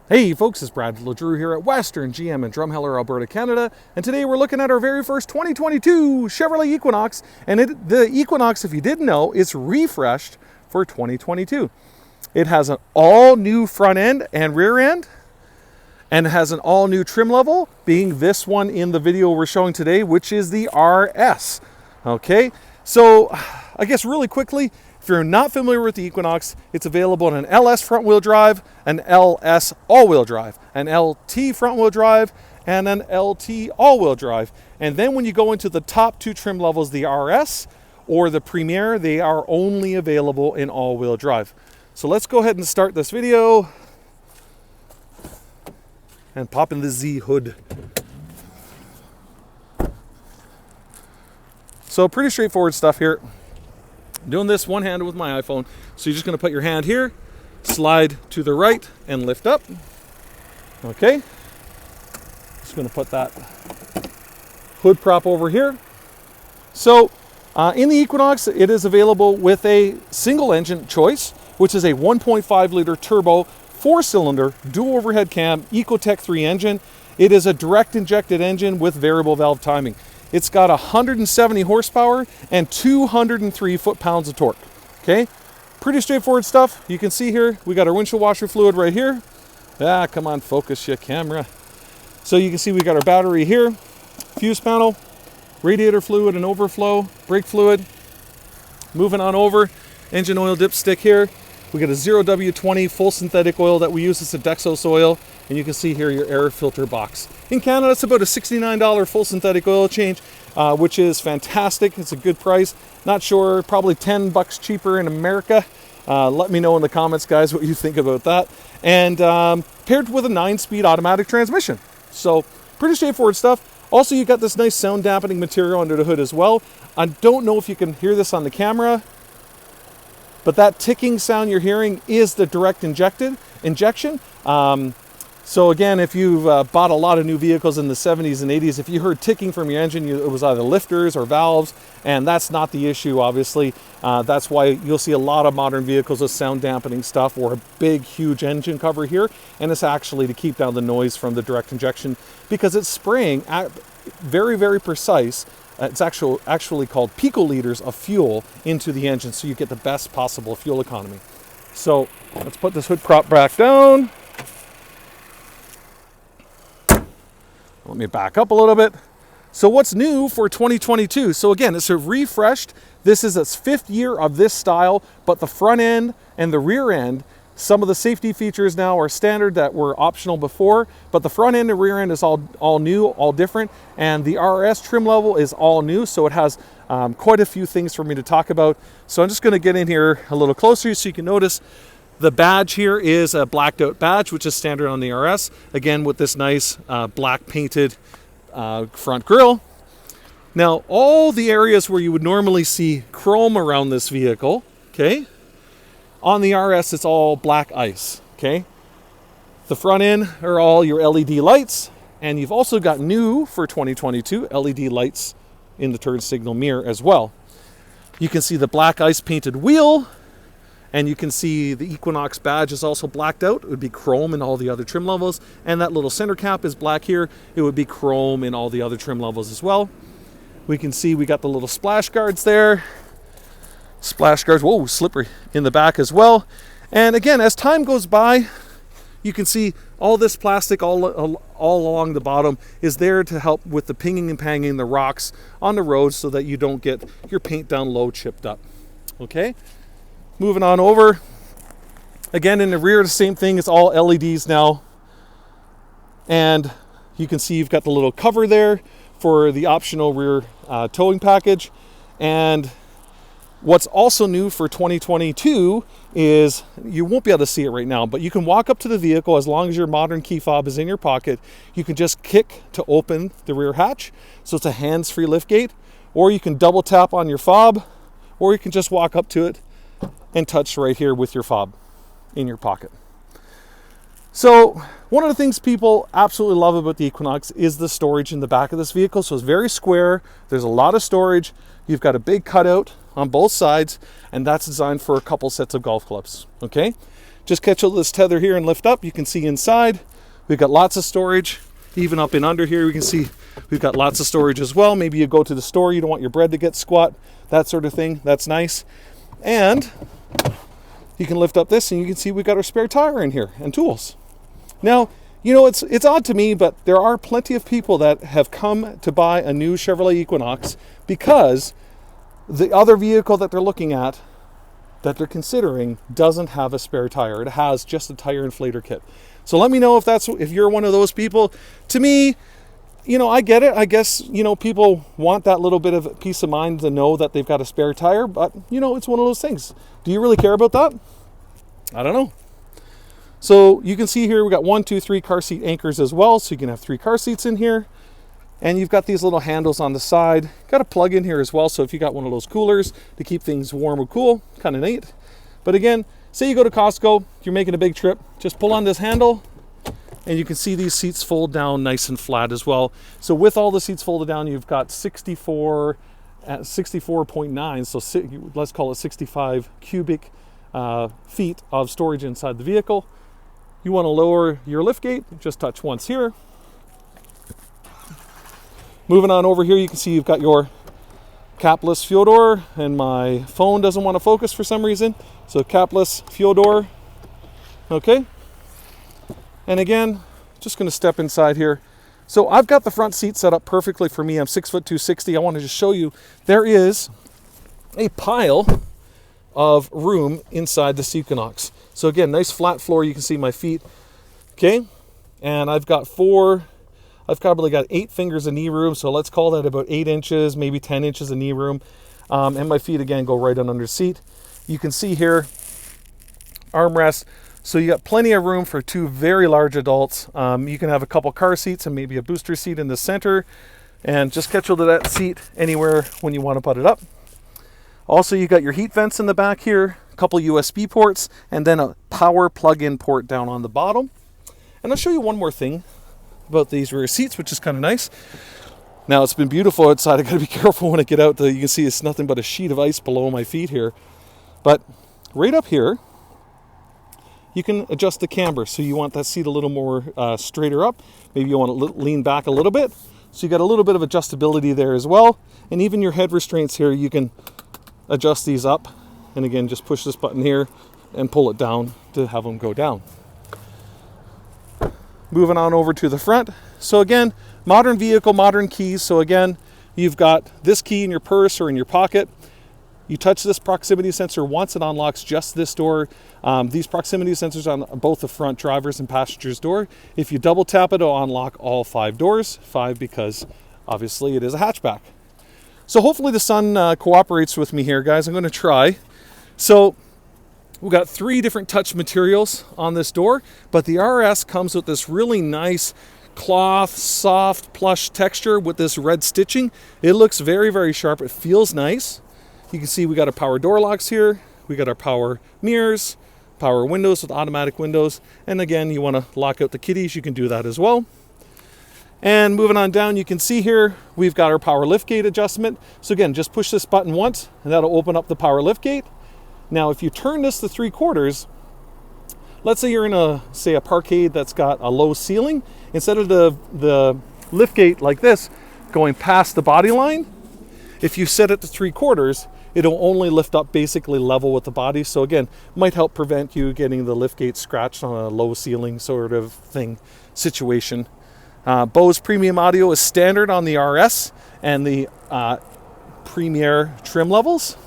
Hey folks, it's Brad LeDrew here at Western GM in Drumheller, Alberta, Canada, and today we're looking at our very first 2022 Chevrolet Equinox. And the Equinox, if you didn't know, it's refreshed for 2022. It has an all-new front end and rear end, and it has an all-new trim level, being this one in the video we're showing today, which is the RS. Okay, so I guess really quickly, if you're not familiar with the Equinox, it's available in an LS front-wheel drive, an LS all-wheel drive, an LT front-wheel drive, and an LT all-wheel drive. And then when you go into the top two trim levels, the RS or the Premier, they are only available in all-wheel drive. So let's go ahead and start this video and pop in the Z hood. So pretty straightforward stuff here. Doing this one-handed with my iPhone. So you're just going to put your hand here, slide to the right, and lift up. Okay. Just going to put that hood prop over here. So in the Equinox, it is available with a single engine choice, which is a 1.5 liter turbo, 4-cylinder, dual overhead cam, Ecotec 3 engine. It is a direct injected engine with variable valve timing. It's got 170 horsepower and 203 foot-pounds of torque. Okay, pretty straightforward stuff. You can see here, we got our windshield washer fluid right here. Ah, come on, focus your camera. So you can see we got our battery here, fuse panel, radiator fluid and overflow, brake fluid. Moving on over, engine oil dipstick here. We got a 0W20 full synthetic oil that we use as a Dexos oil. And you can see here your air filter box. In Canada, it's about a $69 full synthetic oil change, which is fantastic. It's a good price. Not sure, probably $10 cheaper in America. Let me know in the comments, guys, what you think about that. And paired with a 9-speed automatic transmission. So pretty straightforward stuff. Also, you got this nice sound dampening material under the hood as well. I don't know if you can hear this on the camera, but that ticking sound you're hearing is the direct injection. So again, if you've bought a lot of new vehicles in the 70s and 80s, if you heard ticking from your engine, it was either lifters or valves, and that's not the issue, obviously. That's why you'll see a lot of modern vehicles with sound dampening stuff or a big, huge engine cover here, and it's actually to keep down the noise from the direct injection because it's spraying at very, very precise. It's actually called picoliters of fuel into the engine, so you get the best possible fuel economy. So let's put this hood prop back down. Let me back up a little bit. So what's new for 2022? So again, it's a refreshed. This is its 5th year of this style, but the front end and the rear end, some of the safety features now are standard that were optional before, but the front end and rear end is all new, all different. And the RS trim level is all new. So it has quite a few things for me to talk about. So I'm just going to get in here a little closer so you can notice. The badge here is a blacked out badge, which is standard on the RS. Again, with this nice black painted front grille. Now, all the areas where you would normally see chrome around this vehicle, okay, on the RS, it's all black ice, okay? The front end are all your LED lights, and you've also got new for 2022 LED lights in the turn signal mirror as well. You can see the black ice painted wheel. And you can see the Equinox badge is also blacked out. It would be chrome in all the other trim levels. And that little center cap is black here. It would be chrome in all the other trim levels as well. We can see we got the little splash guards there. Splash guards, whoa, slippery, in the back as well. And again, as time goes by, you can see all this plastic all along the bottom is there to help with the pinging and panging the rocks on the road so that you don't get your paint down low chipped up. Okay? Moving on over, again in the rear, the same thing, it's all LEDs now. And you can see you've got the little cover there for the optional rear towing package. And what's also new for 2022 is, you won't be able to see it right now, but you can walk up to the vehicle as long as your modern key fob is in your pocket. You can just kick to open the rear hatch. So it's a hands-free liftgate, or you can double tap on your fob, or you can just walk up to it and touch right here with your fob in your pocket. So one of the things people absolutely love about the Equinox is the storage in the back of this vehicle. So it's very square. There's a lot of storage. You've got a big cutout on both sides, and that's designed for a couple sets of golf clubs. Okay. Just catch this tether here and lift up. You can see inside we've got lots of storage. Even up and under here, we can see we've got lots of storage as well. Maybe you go to the store, you don't want your bread to get squat, that sort of thing. That's nice. And you can lift up this and you can see we've got our spare tire in here and tools. Now, you know, it's odd to me, but there are plenty of people that have come to buy a new Chevrolet Equinox because the other vehicle that they're looking at, that they're considering, doesn't have a spare tire. It has just a tire inflator kit. So let me know if you're one of those people. To me, you know, I get it. I guess, you know, people want that little bit of peace of mind to know that they've got a spare tire, but, you know, it's one of those things. Do you really care about that? I don't know. So you can see here we got 1, 2, 3 car seat anchors as well, so you can have 3 car seats in here. And you've got these little handles on the side. Got a plug in here as well, so if you got one of those coolers to keep things warm or cool, kind of neat. But again, say you go to Costco, you're making a big trip, just pull on this handle and you can see these seats fold down nice and flat as well. So with all the seats folded down, you've got 64.9, so let's call it 65 cubic feet of storage inside the vehicle. You want to lower your lift gate, just touch once here. Moving on over here, you can see you've got your capless fuel door, and my phone doesn't want to focus for some reason. So capless fuel door, okay. And again, just going to step inside here. So I've got the front seat set up perfectly for me. I'm 6'2", 260. I want to just show you there is a pile of room inside this Equinox. So again, nice flat floor. You can see my feet, okay. And I've probably got 8 fingers of knee room, so let's call that about 8 inches, maybe 10 inches of knee room. And my feet, again, go right on under the seat. You can see here, armrest. So you got plenty of room for 2 very large adults. You can have a couple car seats and maybe a booster seat in the center, and just catch hold of that seat anywhere when you want to put it up. Also, you got your heat vents in the back here, a couple USB ports, and then a power plug-in port down on the bottom. And I'll show you one more thing about these rear seats, which is kind of nice. Now, it's been beautiful outside. I got to be careful when I get out. You can see it's nothing but a sheet of ice below my feet here. But right up here, you can adjust the camber. So you want that seat a little more straighter up. Maybe you want to lean back a little bit. So you got a little bit of adjustability there as well. And even your head restraints here, you can adjust these up. And again, just push this button here and pull it down to have them go down. Moving on over to the front. So again, modern vehicle, modern keys. So again, you've got this key in your purse or in your pocket. You touch this proximity sensor once, it unlocks just this door. These proximity sensors on both the front driver's and passenger's door. If you double tap it, it'll unlock all 5 doors. 5 because obviously it is a hatchback. So hopefully the sun cooperates with me here, guys. I'm going to try. So we've got 3 different touch materials on this door, but the RS comes with this really nice cloth, soft, plush texture with this red stitching. It looks very, very sharp. It feels nice. You can see we got our power door locks here. We got our power mirrors, power windows with automatic windows. And again, you want to lock out the kiddies, you can do that as well. And moving on down, you can see here, we've got our power liftgate adjustment. So again, just push this button once and that'll open up the power liftgate. Now, if you turn this to 3/4, let's say you're in a parkade that's got a low ceiling, instead of the liftgate like this going past the body line, if you set it to 3/4, it'll only lift up basically level with the body. So again, might help prevent you getting the liftgate scratched on a low ceiling sort of situation. Bose premium audio is standard on the RS and the Premier trim levels.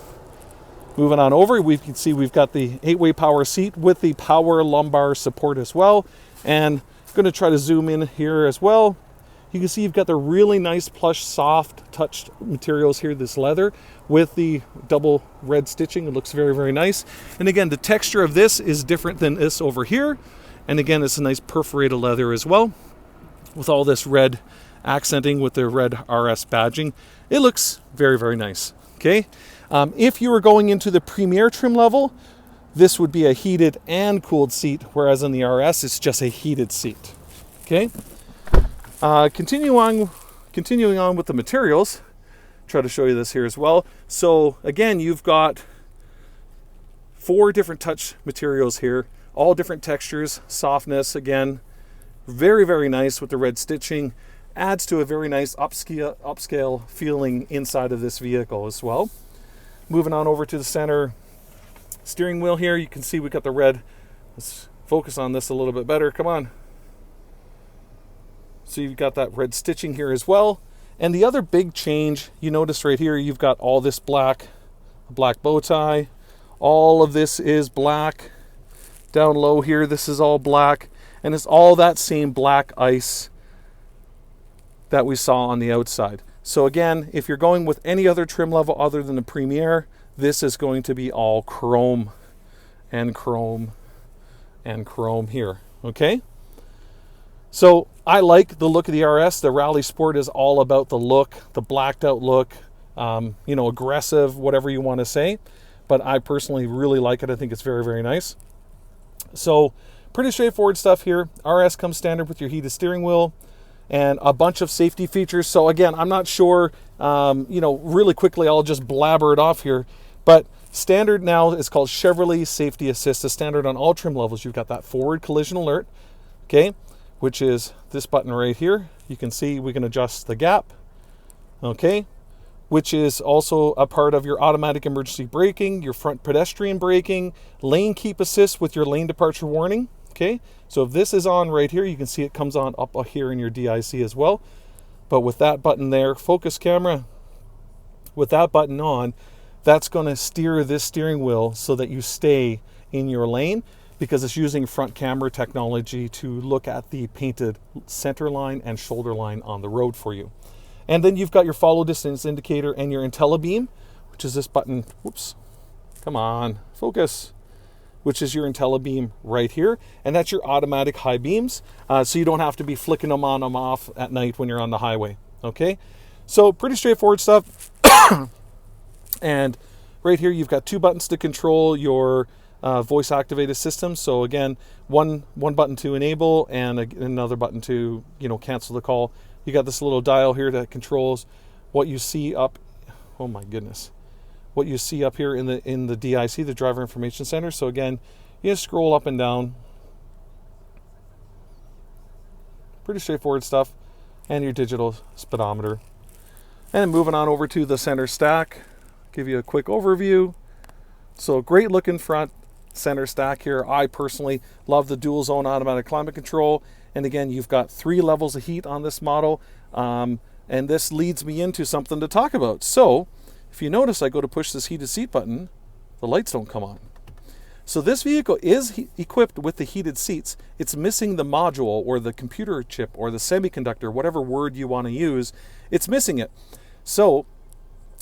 Moving on over, we can see we've got the 8-way power seat with the power lumbar support as well. And I'm going to try to zoom in here as well. You can see you've got the really nice plush, soft touched materials here, this leather with the double red stitching. It looks very, very nice. And again, the texture of this is different than this over here. And again, it's a nice perforated leather as well with all this red accenting with the red RS badging. It looks very, very nice. Okay. If you were going into the Premier trim level, this would be a heated and cooled seat, whereas in the RS, it's just a heated seat. Okay. Continuing on with the materials, try to show you this here as well. So again, you've got 4 different touch materials here all different textures, softness, again, very, very nice with the red stitching. Adds to a very nice upscale feeling inside of this vehicle as well. Moving on over to the center steering wheel here, you can see we got the red. Let's focus on this a little bit better. Come on. So you've got that red stitching here as well. And the other big change, you notice right here, you've got all this black bow tie. All of this is black. Down low here, this is all black. And it's all that same black ice that we saw on the outside. So again, if you're going with any other trim level other than the Premier, this is going to be all chrome and chrome and chrome here, okay? So I like the look of the RS. The Rally Sport is all about the look, the blacked out look, you know, aggressive, whatever you want to say. But I personally really like it. I think it's very, very nice. So pretty straightforward stuff here. RS comes standard with your heated steering wheel and a bunch of safety features. So again, I'm not sure, you know, really quickly, I'll just blabber it off here. But standard now is called Chevrolet Safety Assist. It's standard on all trim levels. You've got that forward collision alert, okay, which is this button right here. You can see we can adjust the gap, okay, which is also a part of your automatic emergency braking, your front pedestrian braking, lane keep assist with your lane departure warning, okay. So if this is on right here, you can see it comes on up here in your DIC as well. But with that button there, focus camera, with that button on, that's going to steer this steering wheel so that you stay in your lane, because it's using front camera technology to look at the painted center line and shoulder line on the road for you. And then you've got your follow distance indicator and your IntelliBeam, which is this button, whoops, come on, focus, which is your IntelliBeam right here. And that's your automatic high beams, so you don't have to be flicking them on them off at night when you're on the highway, okay? So pretty straightforward stuff. And right here, you've got two buttons to control your voice activated system. So again, one button to enable and another button to, you know, cancel the call. You got this little dial here that controls what you see up. Oh my goodness, what you see up here in the DIC, the Driver Information Center. So again, you just scroll up and down. Pretty straightforward stuff, and your digital speedometer. And then moving on over to the center stack. Give you a quick overview. So great looking front center stack here. I personally love the dual zone automatic climate control. And again, you've got 3 levels of heat on this model. And this leads me into something to talk about. So if you notice, I go to push this heated seat button, the lights don't come on. So this vehicle is equipped with the heated seats. It's missing the module or the computer chip or the semiconductor, whatever word you want to use. It's missing it. So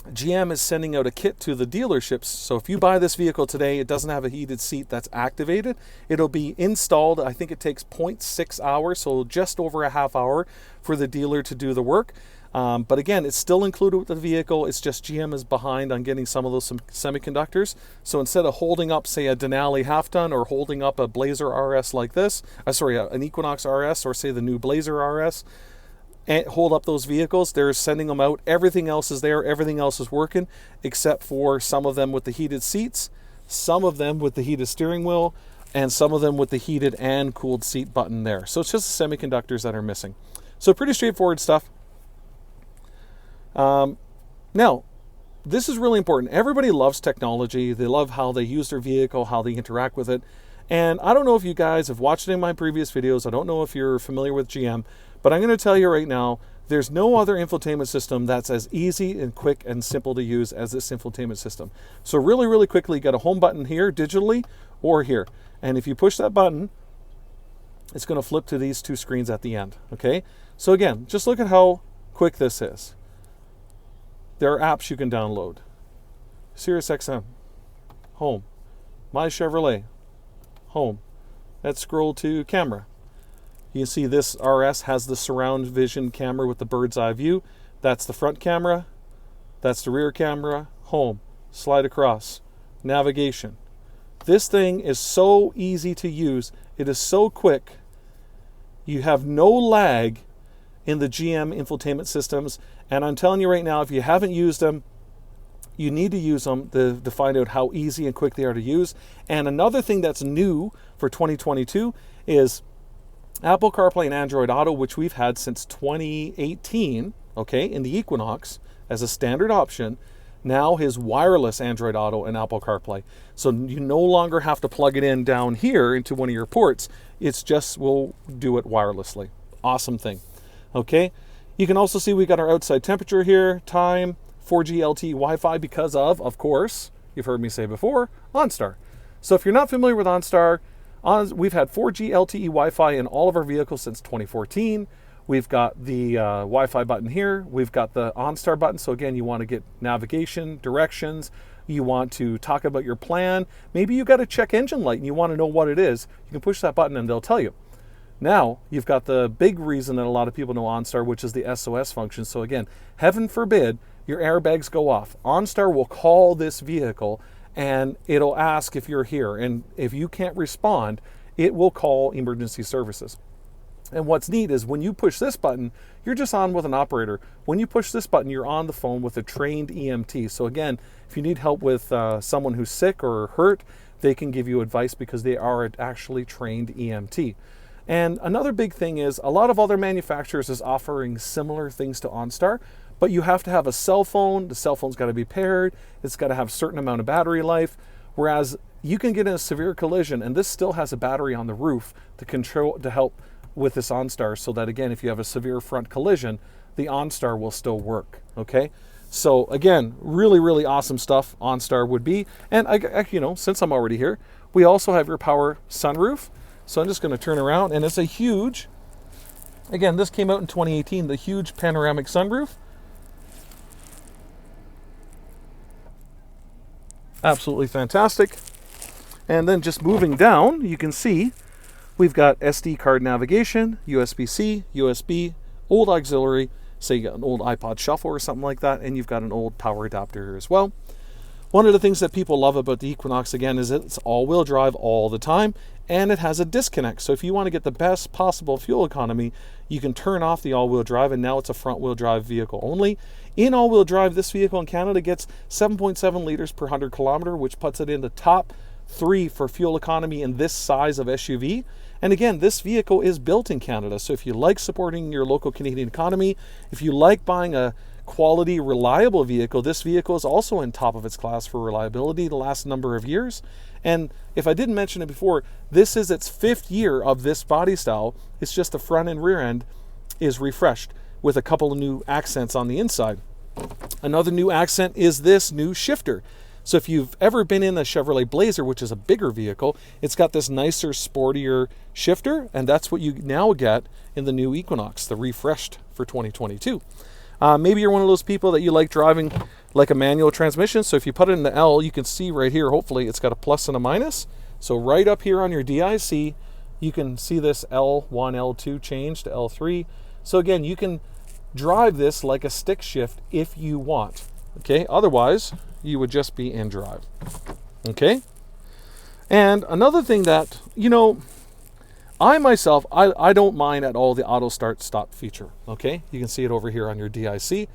GM is sending out a kit to the dealerships. So if you buy this vehicle today, it doesn't have a heated seat that's activated. It'll be installed. I think it takes 0.6 hours, so just over a half hour for the dealer to do the work. But again, it's still included with the vehicle. It's just GM is behind on getting some of those semiconductors. So instead of holding up, say, a Denali half ton or holding up a Blazer RS like this, an Equinox RS or say the new Blazer RS, and hold up those vehicles, they're sending them out. Everything else is there. Everything else is working, except for some of them with the heated seats, some of them with the heated steering wheel, and some of them with the heated and cooled seat button there. So it's just the semiconductors that are missing. So pretty straightforward stuff. Now, this is really important. Everybody loves technology. They love how they use their vehicle, how they interact with it. And I don't know if you guys have watched any of my previous videos. I don't know if you're familiar with GM, but I'm going to tell you right now, there's no other infotainment system that's as easy and quick and simple to use as this infotainment system. So really, really quickly, you got a home button here digitally or here. And if you push that button, it's going to flip to these 2 screens at the end. Okay. So again, just look at how quick this is. There are apps you can download. SiriusXM, home. My Chevrolet, home. Let's scroll to camera. You can see this RS has the surround vision camera with the bird's eye view. That's the front camera. That's the rear camera. Home. Slide across. Navigation. This thing is so easy to use. It is so quick. You have no lag in the GM infotainment systems. And I'm telling you right now, if you haven't used them, You need to use them to find out how easy and quick they are to use. And another thing that's new for 2022 is Apple CarPlay and Android Auto, which we've had since 2018, okay, in the Equinox as a standard option, now is wireless Android Auto and Apple CarPlay. So you no longer have to plug it in down here into one of your ports. It's just, we'll do it wirelessly. Awesome thing. Okay, you can also see we got our outside temperature here, time, 4G LTE Wi-Fi because of course, you've heard me say before, Onstar. So if you're not familiar with Onstar, we've had 4G LTE Wi-Fi in all of our vehicles since 2014. We've got the Wi-Fi button here. We've got the OnStar button. So again, you want to get navigation, directions. You want to talk about your plan. Maybe you got a check engine light and you want to know what it is. You can push that button and they'll tell you. Now, you've got the big reason that a lot of people know OnStar, which is the SOS function. So again, heaven forbid your airbags go off. OnStar will call this vehicle and it'll ask if you're here. And if you can't respond, it will call emergency services. And what's neat is when you push this button, you're just on with an operator. When you push this button, you're on the phone with a trained EMT. So again, if you need help with someone who's sick or hurt, they can give you advice because they are actually trained EMT. And another big thing is a lot of other manufacturers is offering similar things to OnStar, but you have to have a cell phone. The cell phone's got to be paired. It's got to have a certain amount of battery life. Whereas you can get in a severe collision, and this still has a battery on the roof to help with this OnStar, so that again, if you have a severe front collision, the OnStar will still work. Okay, so again, really awesome stuff OnStar would be. And since I'm already here, we also have your power sunroof. So I'm just going to turn around, and it's a huge, again, this came out in 2018, the huge panoramic sunroof. Absolutely fantastic. And then just moving down, you can see we've got SD card navigation, USB-C, USB, old auxiliary, say you got an old iPod Shuffle or something like that, and you've got an old power adapter here as well. One of the things that people love about the Equinox, again, is it's all-wheel drive all the time, and it has a disconnect. So if you want to get the best possible fuel economy, you can turn off the all-wheel drive, and now it's a front-wheel drive vehicle only. In all-wheel drive, this vehicle in Canada gets 7.7 liters per 100 kilometer, which puts it in the top 3 for fuel economy in this size of SUV. And again, this vehicle is built in Canada. So if you like supporting your local Canadian economy, if you like buying a quality, reliable vehicle, this vehicle is also in top of its class for reliability the last number of years. And if I didn't mention it before, this is its 5th year of this body style. It's just the front and rear end is refreshed with a couple of new accents on the inside. Another new accent is this new shifter. So if you've ever been in a Chevrolet Blazer, which is a bigger vehicle, it's got this nicer, sportier shifter, and that's what you now get in the new Equinox, the refreshed for 2022. Maybe you're one of those people that you like driving like a manual transmission. So if you put it in the L, you can see right here, hopefully it's got a plus and a minus. So right up here on your DIC, you can see this L1, L2 change to L3. So again, you can drive this like a stick shift if you want. Okay, otherwise you would just be in drive. Okay, and another thing that, I myself, I don't mind at all the auto start stop feature. Okay, you can see it over here on your DIC,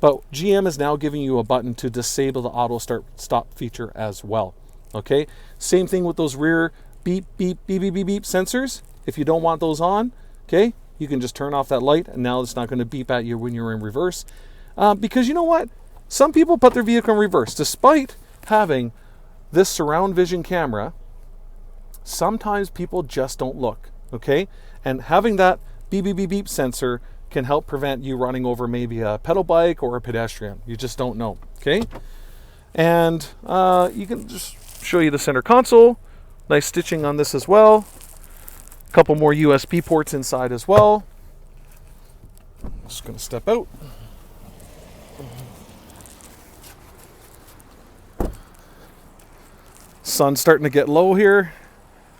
but GM is now giving you a button to disable the auto start stop feature as well. Okay, same thing with those rear beep beep beep beep beep beep sensors. If you don't want those on, okay, you can just turn off that light, and now it's not going to beep at you when you're in reverse. Because you know what? Some people put their vehicle in reverse. Despite having this surround vision camera, sometimes people just don't look, okay? And having that beep, beep, beep, beep sensor can help prevent you running over maybe a pedal bike or a pedestrian. You just don't know, okay? And you can just show you the center console. Nice stitching on this as well. A couple more USB ports inside as well. Just gonna step out. Sun's starting to get low here.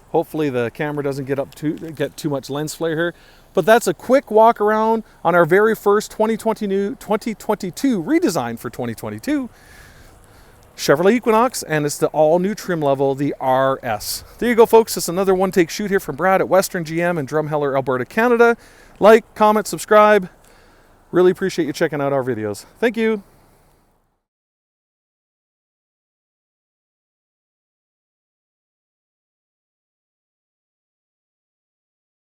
Hopefully the camera doesn't get too much lens flare here. But that's a quick walk around on our very first 2022 redesign for 2022 Chevrolet Equinox, and it's the all new trim level, the RS. There you go, folks. It's another one take shoot here from Brad at Western GM in Drumheller, Alberta, Canada. Like, comment, subscribe. Really appreciate you checking out our videos. Thank you.